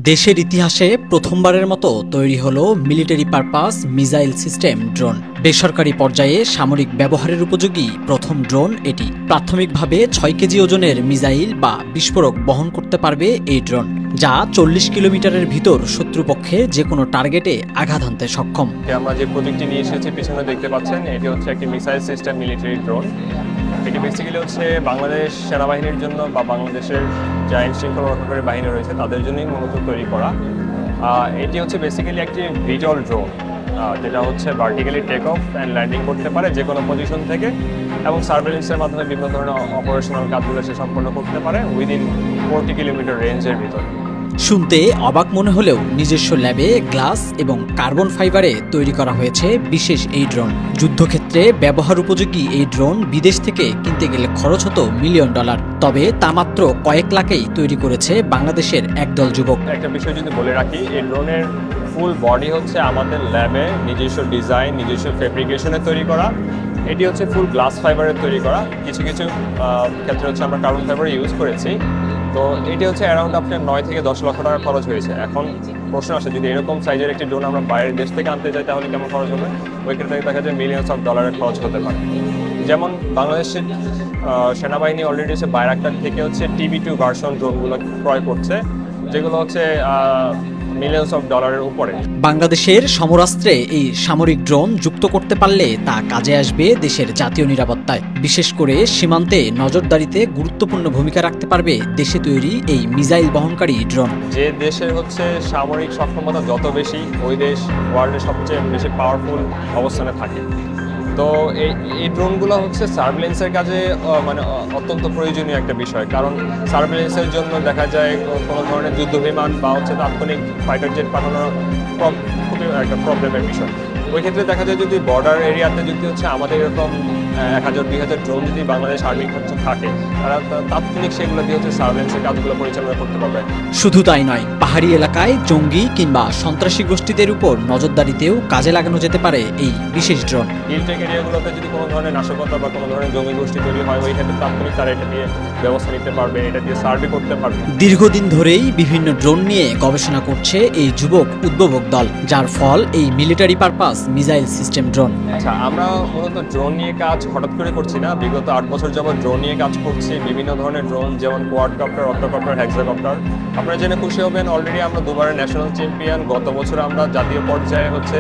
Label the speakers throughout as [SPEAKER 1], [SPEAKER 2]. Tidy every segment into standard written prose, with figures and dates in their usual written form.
[SPEAKER 1] দেশের ইতিহাসে প্রথমবারের মতো তৈরি হলো military purpose missile system drone. বেসরকারি পর্যায়ে সামরিক ব্যবহারের উপযোগী প্রথম ড্রোন এটি। প্রাথমিকভাবে ৬ কেজি ওজনের মিসাইল বা বিস্ফোরক বহন করতে পারবে এই ড্রোন, যা ৪০ কিলোমিটারের ভিতর শত্রুপক্ষে যে কোনো টার্গেটে আঘাত হানতে সক্ষম।
[SPEAKER 2] আমরা যে প্রজেক্টটি নিয়ে এসেছি পিছনে দেখতে পাচ্ছেন, এটি হচ্ছে একটি মিসাইল সিস্টেম মিলিটারি ড্রোন। এটি বেসিক্যালি হচ্ছে বাংলাদেশ সেনাবাহিনীর জন্য বা বাংলাদেশের যে আইন শৃঙ্খলা রক্ষাকারী বাহিনী রয়েছে তাদের জন্যই মূলত তৈরি করা। এটি হচ্ছে বেসিক্যালি একটি ভিজুয়াল ড্রোন, যেটা হচ্ছে vertically take off and landing করতে পারে যে কোনো পজিশন থেকে, এবং সার্ভেলেন্সের মাধ্যমে বিভিন্ন ধরনের অপারেশনাল কাজগুলো সে সম্পন্ন করতে পারে উইদিন 40 কিলোমিটার রেঞ্জের ভিতরে।
[SPEAKER 1] শুনতে অবাক মনে হলেও নিজস্ব ল্যাবে গ্লাস এবং কার্বন ফাইবারে তৈরি করা হয়েছে বিশেষ এই ড্রোন। যুদ্ধক্ষেত্রে ব্যবহার উপযোগী এই ড্রোন বিদেশ থেকে কিনতে গেলে খরচ হতো $মিলিয়ন, তবে তা মাত্র কয়েক লাখেই তৈরি করেছে বাংলাদেশের একদল যুবক।
[SPEAKER 2] একটা বিষয় যদি বলে রাখি, এই ড্রোনের ফুল বডি হচ্ছে আমাদের ল্যাবে নিজস্ব ডিজাইন, নিজস্ব ফেব্রিকেশনে তৈরি করা। এটি হচ্ছে ফুল গ্লাস ফাইবারের তৈরি করা, কিছু কিছু ক্ষেত্রে হচ্ছে আমরা কার্বন ফাইবার ইউজ করেছি। তো এটি হচ্ছে অ্যারাউন্ড আপনার 9 থেকে 10 লক্ষ টাকা খরচ হয়েছে। এখন প্রশ্ন আসে, যদি এরকম সাইজের একটি ড্রোন আমরা বাইরের দেশ থেকে আনতে চাই তাহলে কেমন খরচ হবে? ওই ক্ষেত্রে দেখা যায় $মিলিয়নস খরচ হতে পারে। যেমন বাংলাদেশের সেনাবাহিনী অলরেডি হচ্ছে বাইরাক্টার থেকে হচ্ছে TB2 ভার্সন ড্রোনগুলো ক্রয় করছে, যেগুলো হচ্ছে $মিলিয়নস উপরে।
[SPEAKER 1] বাংলাদেশের সমরাস্ত্রে এই সামরিক ড্রোন যুক্ত করতে পারলে তা কাজে আসবে দেশের জাতীয় নিরাপত্তায়। বিশেষ করে সীমান্তে নজরদারিতে গুরুত্বপূর্ণ ভূমিকা রাখতে পারবে দেশে তৈরি এই মিসাইল বহনকারী ড্রোন।
[SPEAKER 2] যে দেশের হচ্ছে সামরিক সক্ষমতা যত বেশি, ওই দেশ ওয়ার্ল্ডের সবচেয়ে বেশি পাওয়ারফুল অবস্থানে থাকে। তো এই ড্রোনগুলো হচ্ছে সার্ভেলেন্সের কাজে মানে অত্যন্ত প্রয়োজনীয় একটা বিষয়, কারণ সার্ভেলেন্সের জন্য দেখা যায় কোনো ধরনের যুদ্ধ বিমান বা হচ্ছে তাৎক্ষণিক ফাইটার জেট পাঠানো খুবই একটা প্রবলেমের বিষয়। ওই ক্ষেত্রে দেখা যায় যদি বর্ডার এরিয়াতে যদি হচ্ছে আমাদের এরকম 1000-2000 ড্রোন যদি বাংলাদেশ আর্মির কাছে থাকে, তারা তাৎক্ষণিক সেগুলো দিয়ে হচ্ছে সার্ভেলেন্সের কাজগুলো পরিচালনা করতে পারবে।
[SPEAKER 1] শুধু তাই নয়, পাহাড়ি এলাকায় জঙ্গি কিংবা সন্ত্রাসী গোষ্ঠীদের উপর নজরদারিতেও কাজে লাগানো যেতে পারে এই বিশেষ ড্রোন।
[SPEAKER 2] হিলটেক এরিয়াগুলোতে যদি কোনো ধরনের নাশকতা বা কোনো ধরনের জঙ্গি গোষ্ঠী তৈরি হয়, ওই ক্ষেত্রে তাৎক্ষণিক তারা এটা দিয়ে ব্যবস্থা নিতে পারবে, এটা দিয়ে সার্ভে করতে পারবে।
[SPEAKER 1] দীর্ঘদিন ধরেই বিভিন্ন ড্রোন নিয়ে গবেষণা করছে এই যুবক উদ্ভাবক দল, যার ফল এই military purpose missile system drone.
[SPEAKER 2] আচ্ছা, আমরা মূলত ড্রোন নিয়ে কাজ হঠাৎ করে করছি না। বিগত 8 বছর যাবত ড্রোন নিয়ে কাজ করছি। বিভিন্ন ধরনের ড্রোন, যেমন কোয়াডকপ্টার, অক্টোকপ্টার, হেক্সাকপ্টার। আপনারা জেনে খুশি হবেন, অলরেডি আমরা দুবারের ন্যাশনাল চ্যাম্পিয়ন। গত বছর আমরা জাতীয় পর্যায়ে হচ্ছে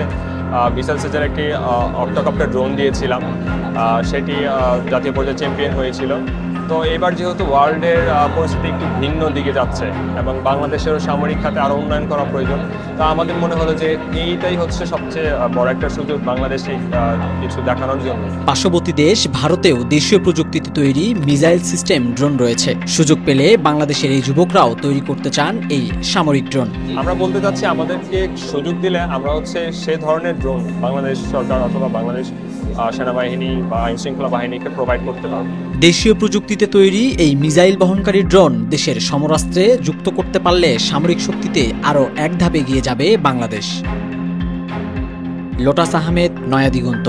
[SPEAKER 2] বিশাল সাইজের একটি অক্টোকপ্টার ড্রোন দিয়েছিলাম, সেটি জাতীয় পর্যায়ে চ্যাম্পিয়ন হয়েছিল। তো এবার যেহেতু ওয়ার্ল্ডের পরিস্থিতি একটু ভিন্ন দিকে যাচ্ছে এবং বাংলাদেশেরও সামরিক খাতে আরও উন্নয়ন করা প্রয়োজন, তা আমাদের মনে হলো যে এইটাই হচ্ছে সবচেয়ে বড় একটা সুযোগ বাংলাদেশে কিছু দেখানোর জন্য।
[SPEAKER 1] পার্শ্ববর্তী দেশ ভারতেও দেশীয় প্রযুক্তিতে তৈরি মিসাইল সিস্টেম ড্রোন রয়েছে। সুযোগ পেলে বাংলাদেশের এই যুবকরাও তৈরি করতে চান এই সামরিক ড্রোন।
[SPEAKER 2] আমরা বলতে চাচ্ছি, আমাদেরকে সুযোগ দিলে আমরা হচ্ছে সে ধরনের ড্রোন বাংলাদেশ সরকার অথবা বাংলাদেশ সেনাবাহিনী বা আইন শৃঙ্খলা বাহিনীকে প্রোভাইড করতে পারবে।
[SPEAKER 1] দেশীয় প্রযুক্তিতে তৈরি এই মিসাইল বহনকারী ড্রোন দেশের সমরাস্ত্রে যুক্ত করতে পারলে সামরিক শক্তিতে আরও এক ধাপ এগিয়ে যাবে বাংলাদেশ। লোটাস আহমেদ, নয়া দিগন্ত।